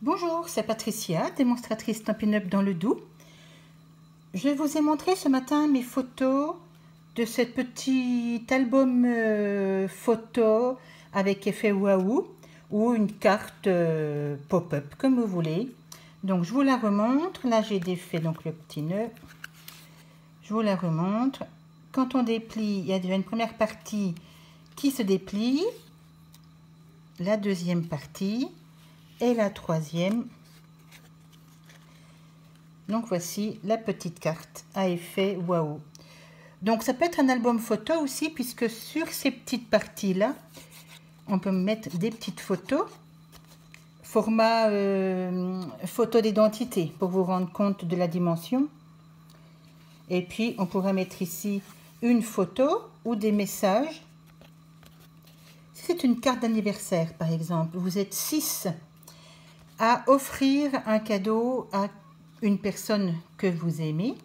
Bonjour, c'est Patricia, démonstratrice Stampin' Up dans le Doubs. Je vous ai montré ce matin mes photos de ce petit album photo avec effet waouh ou une carte pop-up, comme vous voulez. Donc je vous la remontre. Là j'ai défait donc le petit nœud. Je vous la remontre. Quand on déplie, il y a déjà une première partie qui se déplie, la deuxième partie et la troisième. Donc voici la petite carte à effet waouh. Donc ça peut être un album photo aussi, puisque sur ces petites parties là on peut mettre des petites photos format photo d'identité pour vous rendre compte de la dimension. Et puis on pourra mettre ici une photo ou des messages. Si c'est une carte d'anniversaire par exemple, vous êtes 6 à offrir un cadeau à une personne que vous aimez.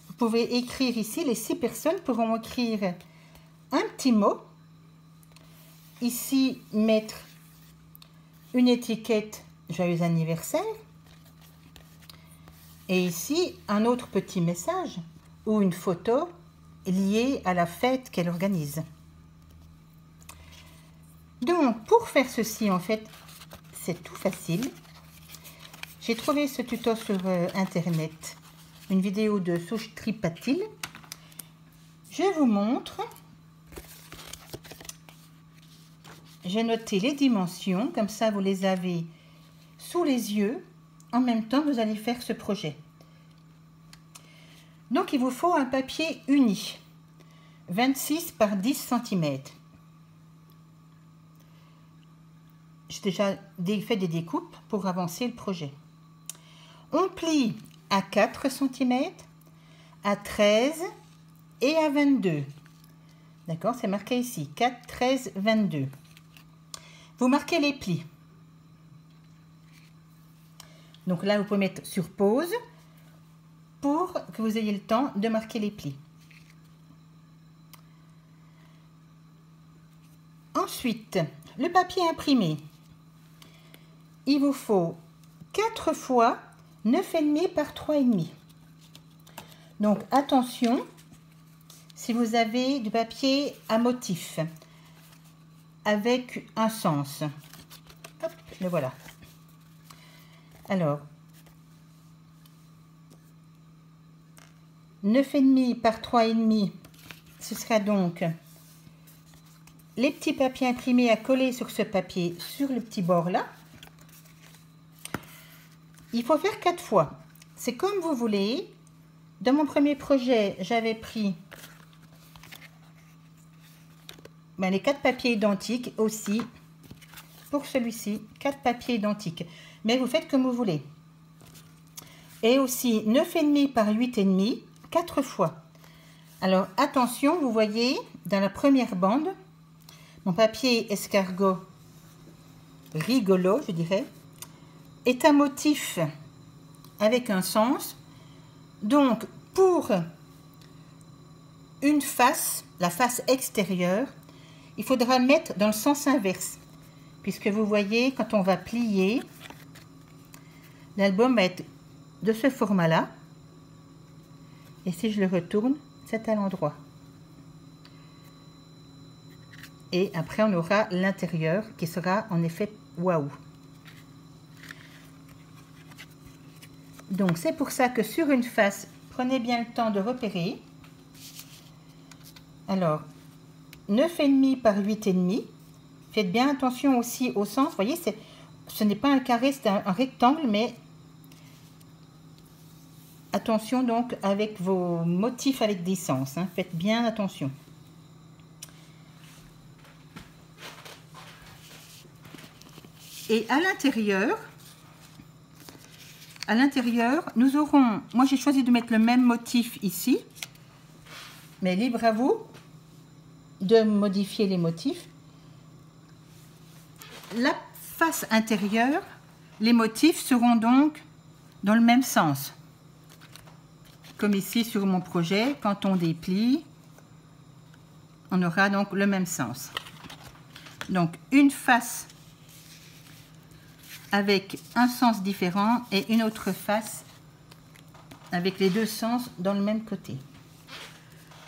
Vous pouvez écrire ici, les 6 personnes pourront écrire un petit mot. Ici, mettre une étiquette joyeux anniversaire. Et ici, un autre petit message ou une photo liée à la fête qu'elle organise. Donc, pour faire ceci, en fait, c'est tout facile. J'ai trouvé ce tuto sur internet, une vidéo de Soustri Patil. Je vous montre. J'ai noté les dimensions, comme ça vous les avez sous les yeux. En même temps, vous allez faire ce projet. Donc, il vous faut un papier uni, 26 par 10 cm. J'ai déjà fait des découpes pour avancer le projet. On plie à 4 cm, à 13 et à 22. D'accord, c'est marqué ici, 4, 13, 22. Vous marquez les plis. Donc là, vous pouvez mettre sur pause pour que vous ayez le temps de marquer les plis. Ensuite, le papier imprimé. Il vous faut 4 fois 9,5 par 3,5. Donc attention, si vous avez du papier à motif avec un sens. Hop, le voilà. Alors, 9,5 par 3,5, ce sera donc les petits papiers imprimés à coller sur ce papier, sur le petit bord là. Il faut faire 4 fois. C'est comme vous voulez. Dans mon premier projet, j'avais pris les 4 papiers identiques aussi. Pour celui-ci, 4 papiers identiques. Mais vous faites comme vous voulez. Et aussi 9,5 par 8,5, 4 fois. Alors attention, vous voyez, dans la première bande, mon papier escargot rigolo, je dirais, est un motif avec un sens. Donc, pour une face, la face extérieure, il faudra le mettre dans le sens inverse. Puisque vous voyez, quand on va plier, l'album va être de ce format-là. Et si je le retourne, c'est à l'endroit. Et après, on aura l'intérieur qui sera en effet waouh. Donc, c'est pour ça que sur une face, prenez bien le temps de repérer. Alors, 9,5 par 8,5. Faites bien attention aussi au sens. Vous voyez, ce n'est pas un carré, c'est un rectangle, mais attention donc avec vos motifs avec des sens. Hein. Faites bien attention. Et à l'intérieur, nous aurons, moi j'ai choisi de mettre le même motif ici, mais libre à vous de modifier les motifs. La face intérieure, les motifs seront donc dans le même sens. Comme ici sur mon projet, quand on déplie, on aura donc le même sens. Donc une face avec un sens différent et une autre face avec les deux sens dans le même côté.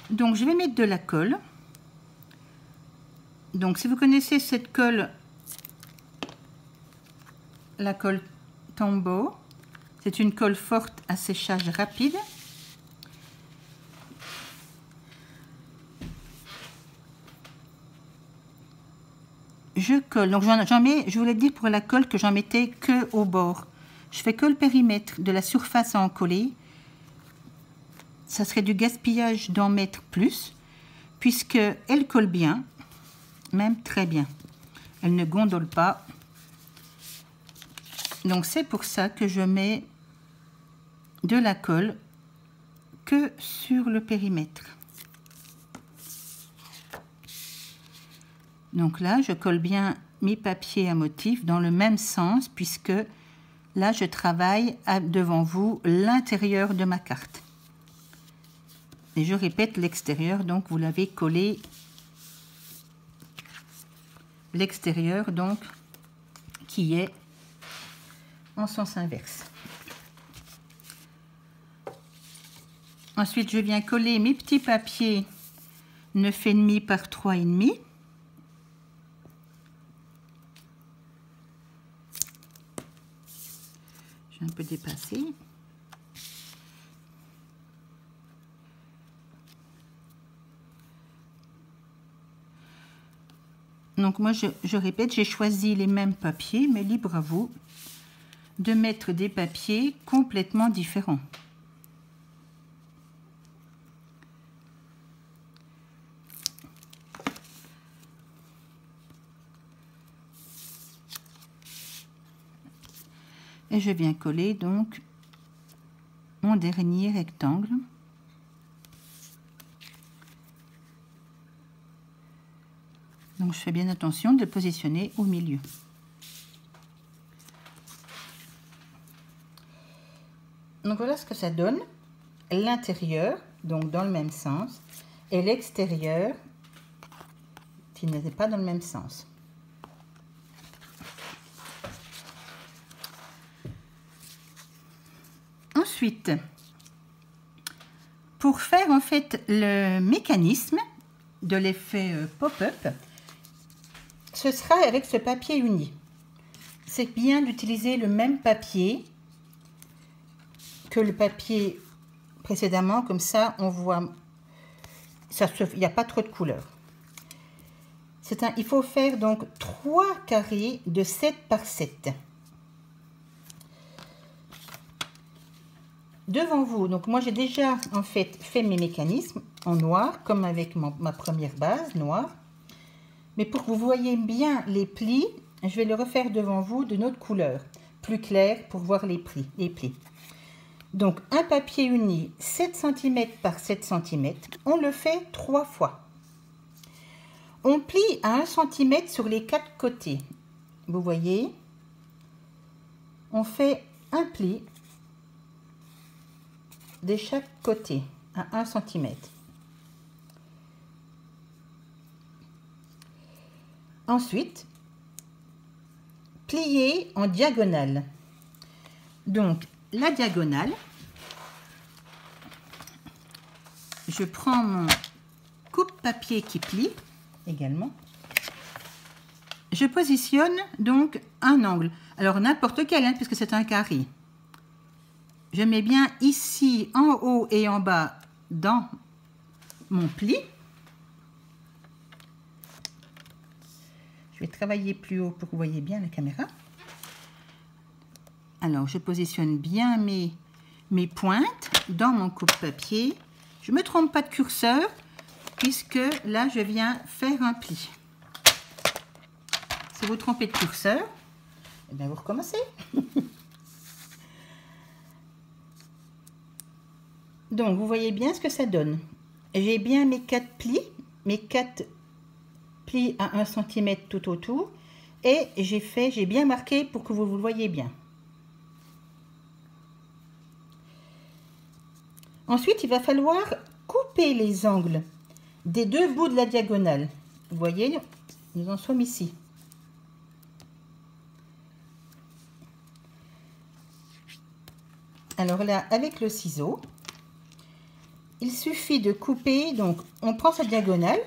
Donc je vais mettre de la colle. Donc si vous connaissez cette colle, la colle Tombow, c'est une colle forte à séchage rapide. Je colle, donc j'en mets, je voulais dire pour la colle que j'en mettais que au bord. Je fais que le périmètre de la surface à en coller. Ça serait du gaspillage d'en mettre plus, puisque elle colle bien, même très bien. Elle ne gondole pas. Donc c'est pour ça que je mets de la colle que sur le périmètre. Donc là, je colle bien mes papiers à motif dans le même sens, puisque là, je travaille devant vous l'intérieur de ma carte. Et je répète l'extérieur, donc vous l'avez collé. L'extérieur, donc, qui est en sens inverse. Ensuite, je viens coller mes petits papiers 9,5 par 3,5. J'ai un peu dépassé. Donc moi, je répète, j'ai choisi les mêmes papiers, mais libre à vous de mettre des papiers complètement différents. Et je viens coller donc mon dernier rectangle. Donc je fais bien attention de le positionner au milieu. Donc voilà ce que ça donne. L'intérieur, donc dans le même sens, et l'extérieur, qui n'était pas dans le même sens. Ensuite, pour faire en fait le mécanisme de l'effet pop-up, ce sera avec ce papier uni. C'est bien d'utiliser le même papier que le papier précédemment, comme ça on voit, il n'y a pas trop de couleurs. Il faut faire donc 3 carrés de 7 par 7. Devant vous, donc moi j'ai déjà en fait mes mécanismes en noir, comme avec ma première base noire. Mais pour que vous voyez bien les plis, je vais le refaire devant vous d'une autre couleur, plus clair pour voir les plis. Donc un papier uni 7 cm par 7 cm, on le fait 3 fois. On plie à 1 cm sur les 4 côtés. Vous voyez, on fait un pli de chaque côté à 1 cm. Ensuite, plier en diagonale. Donc, la diagonale, je prends mon coupe-papier qui plie également. Je positionne donc un angle. Alors, n'importe quel, hein, puisque c'est un carré. Je mets bien ici, en haut et en bas, dans mon pli. Je vais travailler plus haut pour que vous voyez bien la caméra. Alors, je positionne bien mes pointes dans mon coupe-papier. Je ne me trompe pas de curseur, puisque là, je viens faire un pli. Si vous trompez de curseur, eh bien, vous recommencez. Donc, vous voyez bien ce que ça donne. J'ai bien mes 4 plis, mes 4 plis à 1 cm tout autour. Et j'ai bien marqué pour que vous le voyez bien. Ensuite, il va falloir couper les angles des 2 bouts de la diagonale. Vous voyez, nous en sommes ici. Alors là, avec le ciseau, il suffit de couper, donc on prend sa diagonale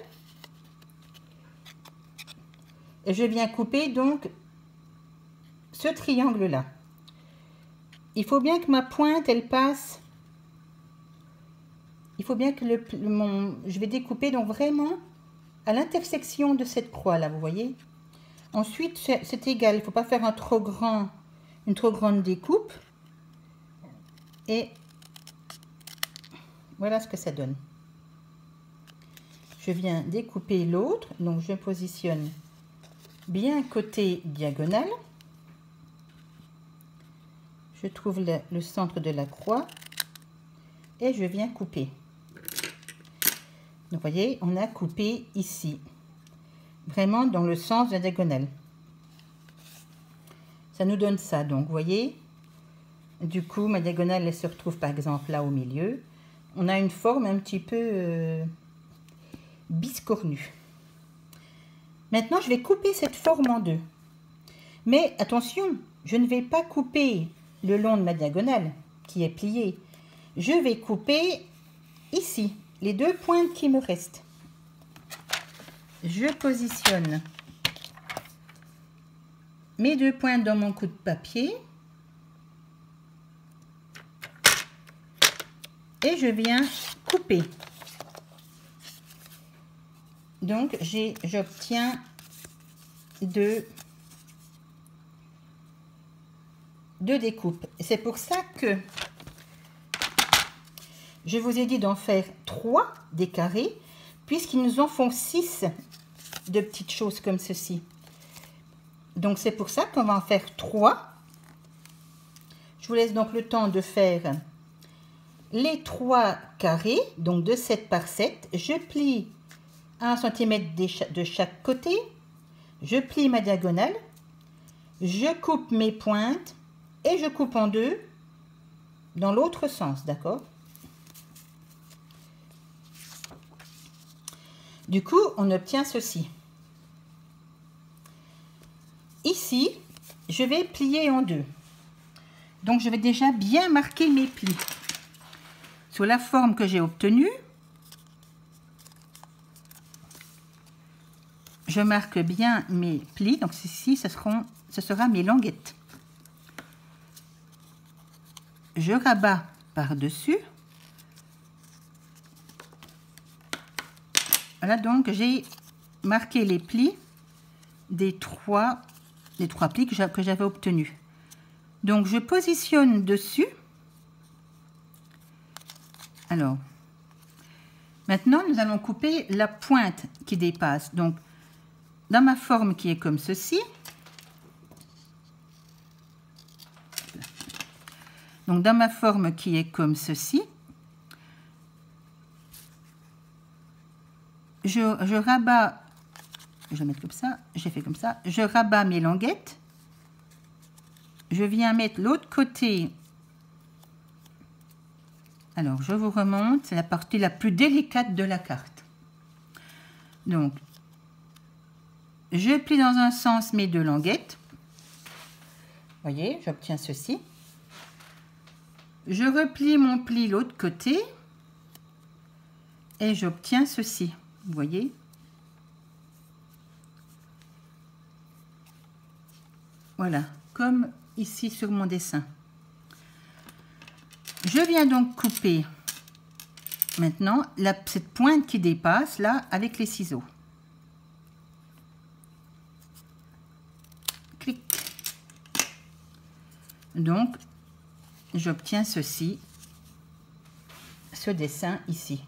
et je viens couper donc ce triangle là. Il faut bien que ma pointe elle passe, il faut bien que je vais découper donc vraiment à l'intersection de cette croix là, vous voyez. Ensuite c'est égal, il ne faut pas faire une trop grande découpe et voilà ce que ça donne. Je viens découper l'autre, donc je positionne bien côté diagonal. Je trouve le centre de la croix et je viens couper. Donc, vous voyez, on a coupé ici, vraiment dans le sens de la diagonale. Ça nous donne ça, donc, vous voyez. Du coup, ma diagonale, elle se retrouve par exemple là au milieu. On a une forme un petit peu biscornue. Maintenant, je vais couper cette forme en deux. Mais attention, je ne vais pas couper le long de ma diagonale qui est pliée. Je vais couper ici, les deux pointes qui me restent. Je positionne mes deux pointes dans mon coup de papier. Et je viens couper. Donc, j'obtiens deux découpes. C'est pour ça que je vous ai dit d'en faire 3 des carrés, puisqu'ils nous en font 6 de petites choses comme ceci. Donc, c'est pour ça qu'on va en faire 3. Je vous laisse donc le temps de faire les 3 carrés, donc de 7 par 7. Je plie 1 cm de chaque côté. Je plie ma diagonale. Je coupe mes pointes et je coupe en deux dans l'autre sens, d'accord? Du coup, on obtient ceci. Ici, je vais plier en deux. Donc, je vais déjà bien marquer mes plis. Sur la forme que j'ai obtenue, je marque bien mes plis. Donc, ici, ce sera mes languettes. Je rabats par-dessus. Voilà, donc j'ai marqué les plis des trois plis que j'avais obtenus. Donc, je positionne dessus. Alors, maintenant, nous allons couper la pointe qui dépasse. Donc, dans ma forme qui est comme ceci. Donc, dans ma forme qui est comme ceci, je rabats, je vais mettre comme ça, j'ai fait comme ça, je rabats mes languettes. Je viens mettre l'autre côté. Alors, je vous remonte, c'est la partie la plus délicate de la carte. Donc, je plie dans un sens mes deux languettes. Vous voyez, j'obtiens ceci. Je replie mon pli l'autre côté. Et j'obtiens ceci. Vous voyez? Voilà, comme ici sur mon dessin. Je viens donc couper maintenant cette pointe qui dépasse là avec les ciseaux. Clic. Donc, j'obtiens ceci, ce dessin ici.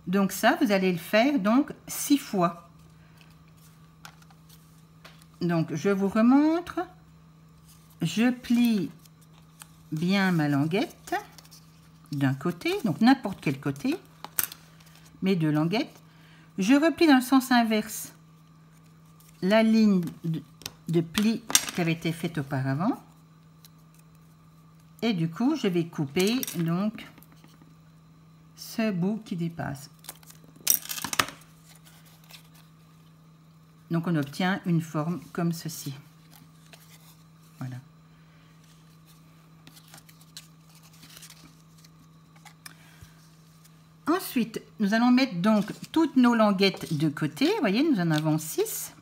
Donc ça, vous allez le faire donc 6 fois. Donc, je vous remontre. Je plie bien ma languette d'un côté, donc n'importe quel côté, mes deux languettes. Je replie dans le sens inverse la ligne de pli qui avait été faite auparavant. Et du coup, je vais couper donc ce bout qui dépasse. Donc, on obtient une forme comme ceci. Voilà. Ensuite, nous allons mettre donc toutes nos languettes de côté. Vous voyez, nous en avons 6.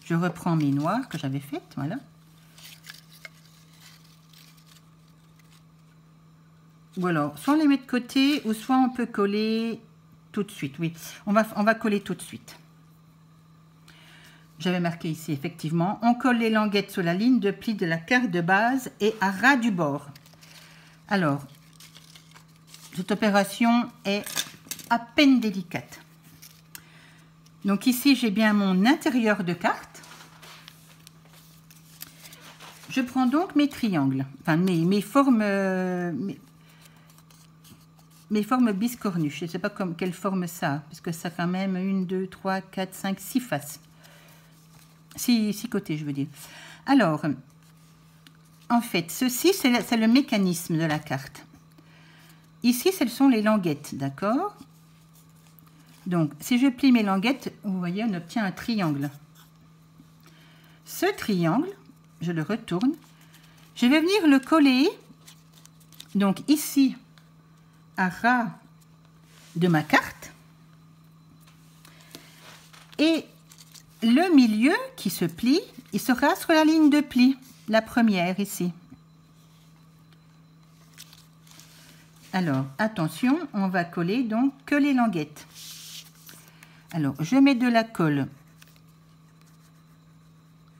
Je reprends mes noirs que j'avais faites, voilà. Ou alors, soit on les met de côté, ou soit on peut coller tout de suite. Oui, on va coller tout de suite. J'avais marqué ici, effectivement. On colle les languettes sur la ligne de pli de la carte de base et à ras du bord. Alors, cette opération est à peine délicate. Donc ici, j'ai bien mon intérieur de carte. Je prends donc mes triangles, enfin mes formes biscornues. Je ne sais pas quelle forme ça a, parce que ça a quand même 1, 2, 3, 4, 5, 6 faces. 6 côtés, je veux dire. Alors, en fait, ceci, c'est le mécanisme de la carte. Ici, ce sont les languettes, d'accord? Donc, si je plie mes languettes, vous voyez, on obtient un triangle. Ce triangle, je le retourne. Je vais venir le coller, donc ici, à ras de ma carte. Et le milieu qui se plie, il sera sur la ligne de pli, la première ici. Alors, attention, on va coller donc que les languettes. Alors, je mets de la colle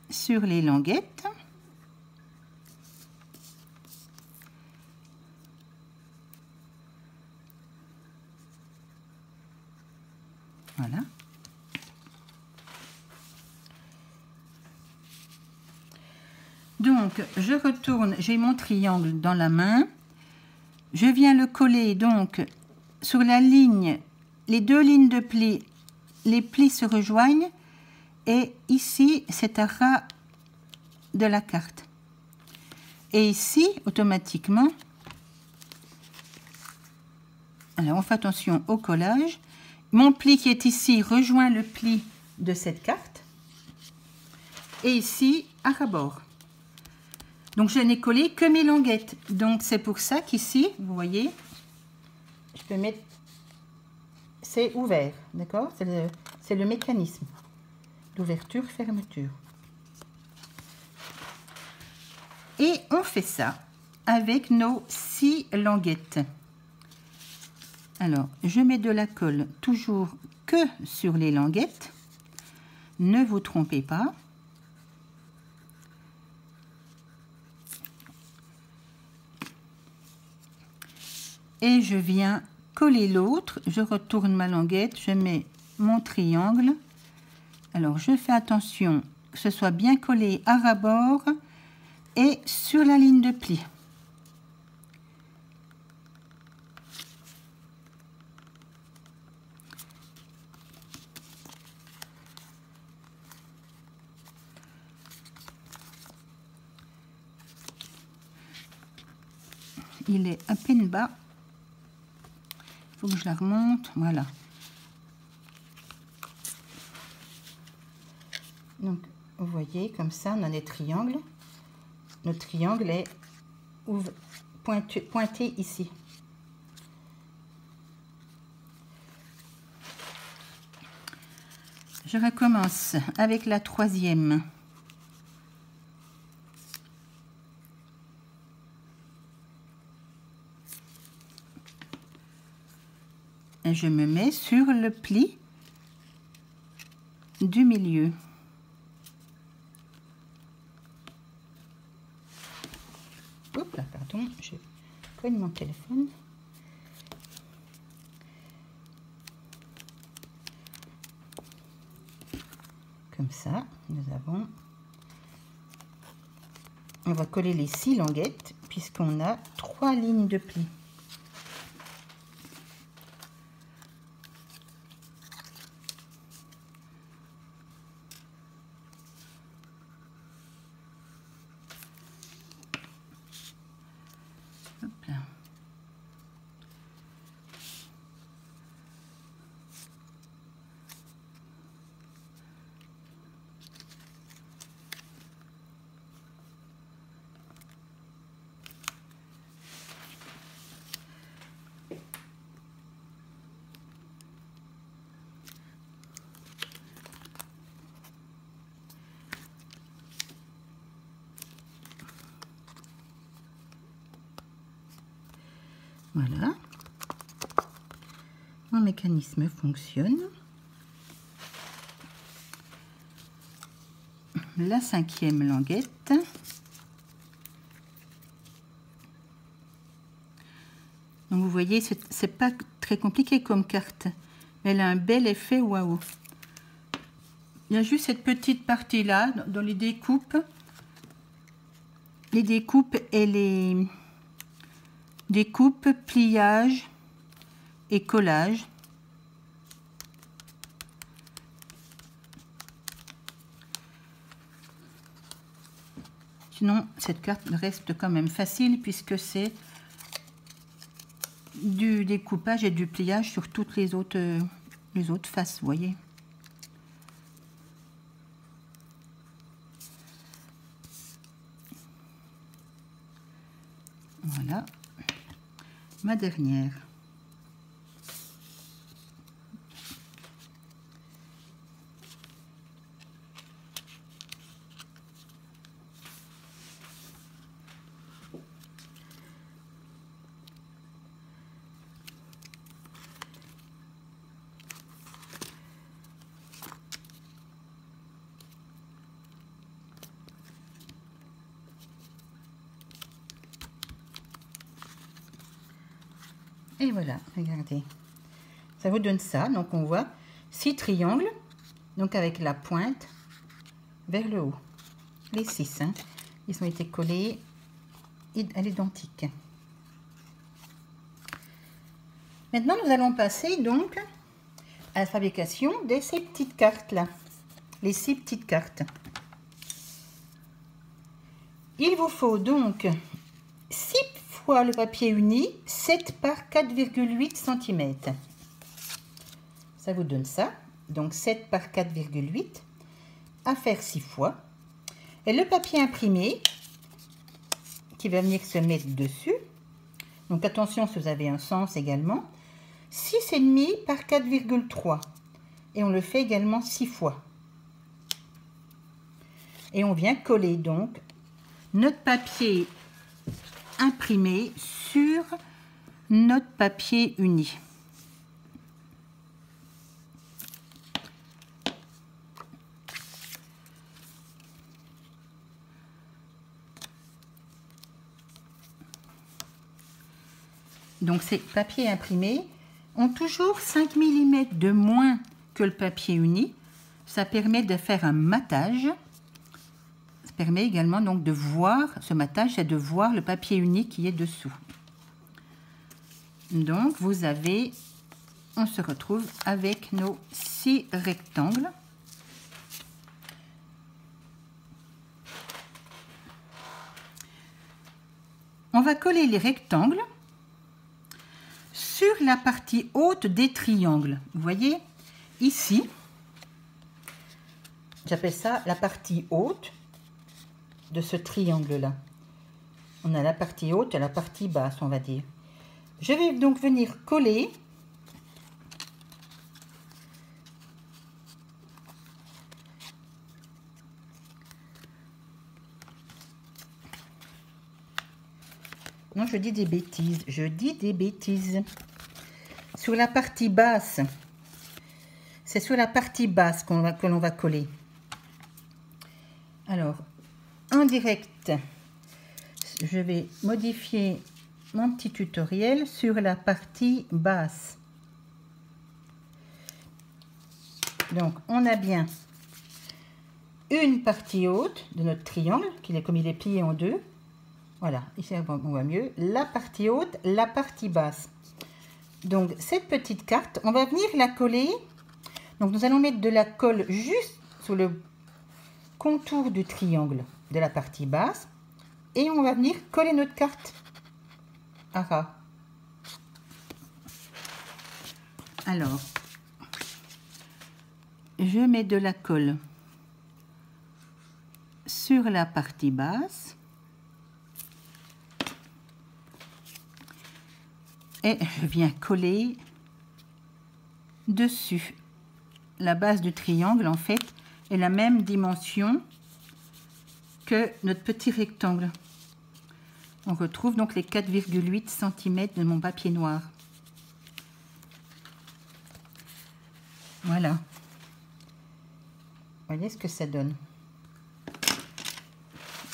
sur les languettes. Voilà. Donc, je retourne, j'ai mon triangle dans la main. Je viens le coller donc sur la ligne, les deux lignes de pli, les plis se rejoignent et ici, c'est à ras de la carte. Et ici, automatiquement, alors on fait attention au collage, mon pli qui est ici rejoint le pli de cette carte et ici, à ras-bord. Donc, je n'ai collé que mes languettes. Donc, c'est pour ça qu'ici, vous voyez, je peux mettre, c'est ouvert, d'accord? C'est le mécanisme d'ouverture-fermeture. Et on fait ça avec nos 6 languettes. Alors, je mets de la colle toujours que sur les languettes. Ne vous trompez pas. Et je viens coller l'autre, je retourne ma languette, je mets mon triangle. Alors je fais attention que ce soit bien collé à ras-bord et sur la ligne de pli. Il est à peine bas. Il faut que je la remonte, voilà. Donc, vous voyez, comme ça, on a des triangles. Notre triangle est pointé ici. Je recommence avec la troisième. Et je me mets sur le pli du milieu. Oups là, pardon, je cogne mon téléphone. Comme ça, nous avons... On va coller les 6 languettes puisqu'on a 3 lignes de pli. Hop là. Voilà. Mon mécanisme fonctionne. La 5e languette. Donc vous voyez, c'est pas très compliqué comme carte. Elle a un bel effet waouh. Il y a juste cette petite partie là dans les découpes. Les découpes et les découpes, pliage et collage. Sinon, cette carte reste quand même facile puisque c'est du découpage et du pliage sur toutes les autres faces, vous voyez. Voilà, ma dernière. Et voilà, regardez. Ça vous donne ça. Donc, on voit 6 triangles. Donc, avec la pointe vers le haut. Les 6. Hein. Ils ont été collés à l'identique. Maintenant, nous allons passer donc à la fabrication de ces petites cartes-là. Les 6 petites cartes. Il vous faut donc 6 fois le papier uni, 7 par 4,8 cm. Ça vous donne ça. Donc 7 par 4,8 à faire 6 fois. Et le papier imprimé qui va venir se mettre dessus. Donc attention si vous avez un sens également. 6,5 par 4,3. Et on le fait également 6 fois. Et on vient coller donc notre papier imprimé sur notre papier uni. Donc ces papiers imprimés ont toujours 5 mm de moins que le papier uni. Ça permet de faire un matage. Ça permet également donc de voir, ce matage, c'est de voir le papier uni qui est dessous. Donc vous avez, on se retrouve avec nos 6 rectangles. On va coller les rectangles sur la partie haute des triangles. Vous voyez, ici, j'appelle ça la partie haute de ce triangle-là. On a la partie haute et la partie basse, on va dire. Je vais donc venir coller non, je dis des bêtises. Je dis des bêtises. Sur la partie basse, c'est sur la partie basse que l'on va coller. Alors, en direct, je vais modifier mon petit tutoriel sur la partie basse. Donc, on a bien une partie haute de notre triangle, comme il est plié en deux. Voilà, ici on voit mieux. La partie haute, la partie basse. Donc, cette petite carte, on va venir la coller. Donc, nous allons mettre de la colle juste sur le contour du triangle de la partie basse. Et on va venir coller notre carte. Ah. Alors, je mets de la colle sur la partie basse. Et je viens coller dessus. La base du triangle, en fait, est la même dimension que notre petit rectangle. On retrouve donc les 4,8 cm de mon papier noir. Voilà. Voyez ce que ça donne.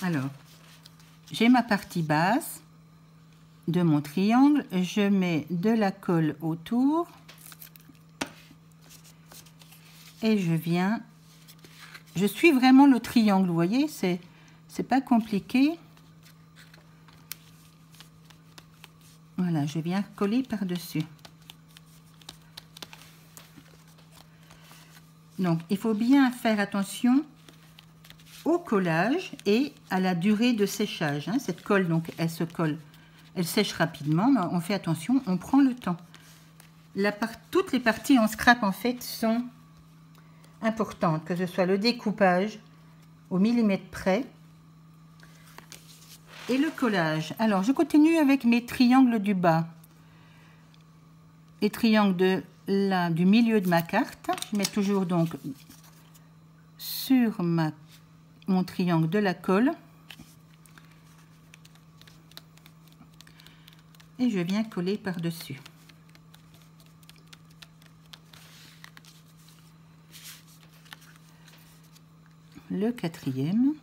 Alors, j'ai ma partie basse de mon triangle. Je mets de la colle autour. Et je viens... Je suis vraiment le triangle, vous voyez, c'est pas compliqué. Voilà, je viens coller par-dessus. Donc, il faut bien faire attention au collage et à la durée de séchage. Hein. Cette colle, donc, elle se colle, elle sèche rapidement, mais on fait attention, on prend le temps. Toutes les parties en scrap, en fait, sont importantes, que ce soit le découpage au millimètre près et le collage. Alors, je continue avec mes triangles du bas. Les triangles du milieu de ma carte. Je mets toujours donc sur mon triangle de la colle. Et je viens coller par-dessus. Le quatrième.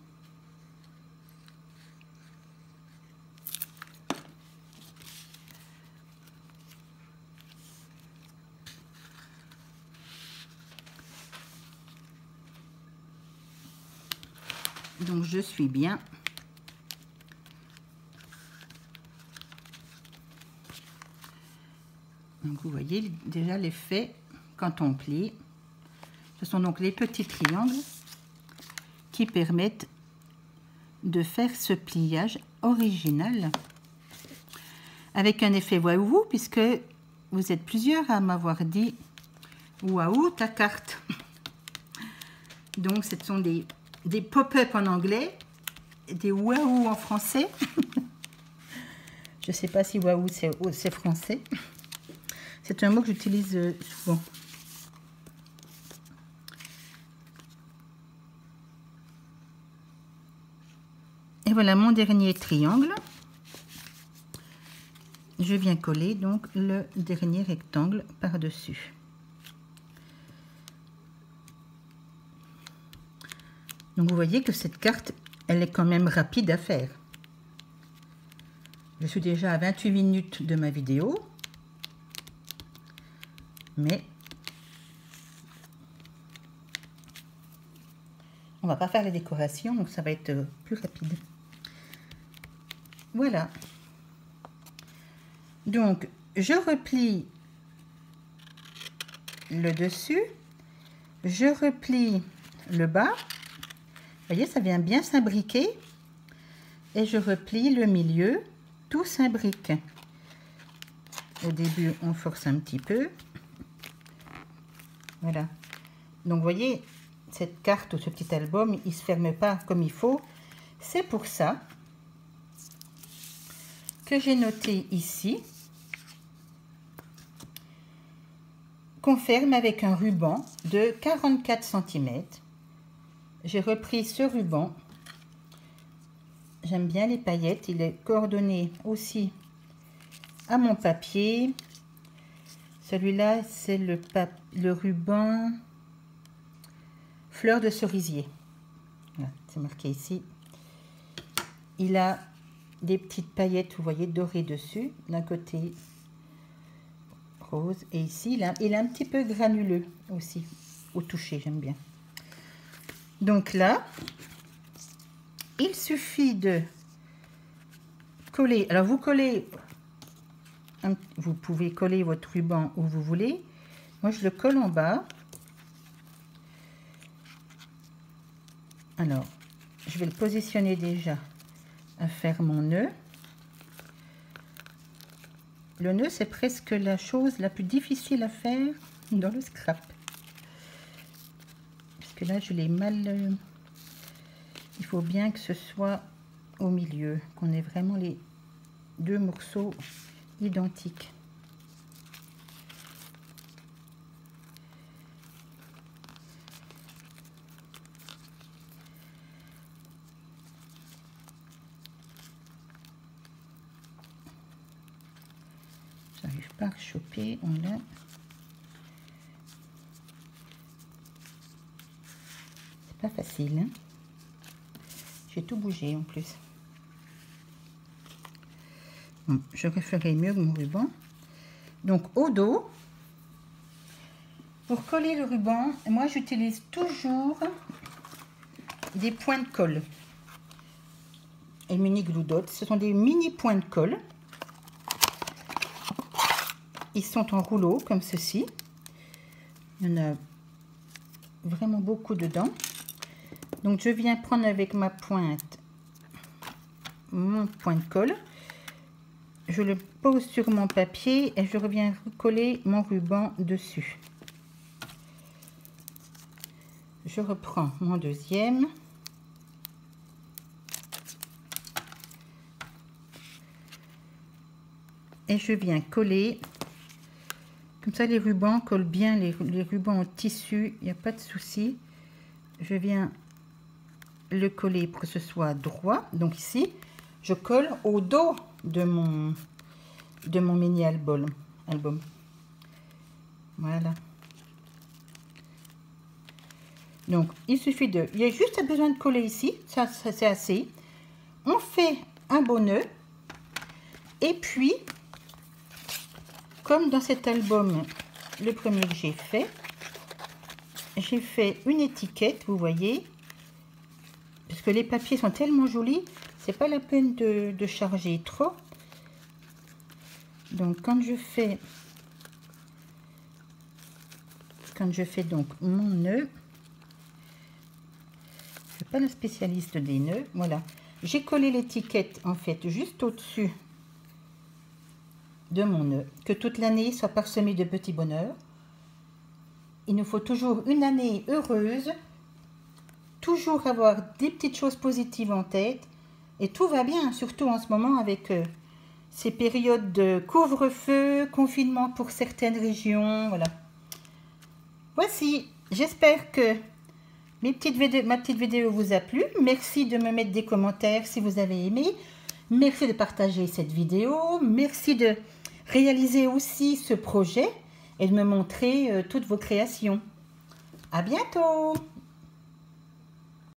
Donc je suis bien. Donc vous voyez déjà l'effet quand on plie. Ce sont donc les petits triangles qui permettent de faire ce pliage original avec un effet waouh, puisque vous êtes plusieurs à m'avoir dit waouh ta carte. Donc ce sont des pop-up en anglais, des waouh en français. Je ne sais pas si waouh c'est français. C'est un mot que j'utilise souvent. Et voilà mon dernier triangle. Je viens coller donc le dernier rectangle par-dessus. Donc vous voyez que cette carte, elle est quand même rapide à faire. Je suis déjà à 28 minutes de ma vidéo. Mais on va pas faire les décorations, donc ça va être plus rapide. Voilà. Donc, je replie le dessus, je replie le bas. Vous voyez, ça vient bien s'imbriquer. Et je replie le milieu, tout s'imbrique. Au début, on force un petit peu. Voilà. Donc, vous voyez, cette carte ou ce petit album, il ne se ferme pas comme il faut. C'est pour ça que j'ai noté ici qu'on ferme avec un ruban de 44 cm. J'ai repris ce ruban. J'aime bien les paillettes. Il est coordonné aussi à mon papier. Celui-là, c'est le ruban fleur de cerisier. Voilà, c'est marqué ici. Il a des petites paillettes, vous voyez, dorées dessus. D'un côté rose. Et ici, il est un petit peu granuleux aussi. Au toucher, j'aime bien. Donc là, il suffit de coller. Alors, vous collez... Vous pouvez coller votre ruban où vous voulez. Moi, je le colle en bas. Alors, je vais le positionner déjà à faire mon nœud. Le nœud, c'est presque la chose la plus difficile à faire dans le scrap. Puisque là, je l'ai mal... Il faut bien que ce soit au milieu, qu'on ait vraiment les deux morceaux identiques. J'arrive pas à choper, on l'a. C'est pas facile, hein. J'ai tout bougé en plus. Bon, je referai mieux mon ruban. Donc au dos, pour coller le ruban, moi j'utilise toujours des points de colle. Et mini glue dot, ce sont des mini points de colle. Ils sont en rouleau comme ceci. Il y en a vraiment beaucoup dedans. Donc je viens prendre avec ma pointe mon point de colle. Je le pose sur mon papier et je reviens recoller mon ruban dessus. Je reprends mon deuxième. Et je viens coller. Comme ça, les rubans collent bien, les rubans en tissu, il n'y a pas de souci. Je viens le coller pour que ce soit droit. Donc ici, je colle au dos de mon mini album. Voilà. Donc, il suffit de... Il y a juste besoin de coller ici. Ça c'est assez. On fait un beau nœud. Et puis, comme dans cet album, le premier que j'ai fait une étiquette, vous voyez. Parce que les papiers sont tellement jolis, c'est pas la peine de charger trop. Donc, quand je fais donc mon nœud, je suis pas la spécialiste des nœuds, voilà. J'ai collé l'étiquette en fait juste au-dessus de mon nœud, que toute l'année soit parsemée de petits bonheurs. Il nous faut toujours une année heureuse, toujours avoir des petites choses positives en tête, et tout va bien, surtout en ce moment avec ces périodes de couvre-feu, confinement pour certaines régions, voilà. Voici, j'espère que ma petite vidéo vous a plu. Merci de me mettre des commentaires si vous avez aimé. Merci de partager cette vidéo. Merci de réaliser aussi ce projet et de me montrer toutes vos créations. À bientôt!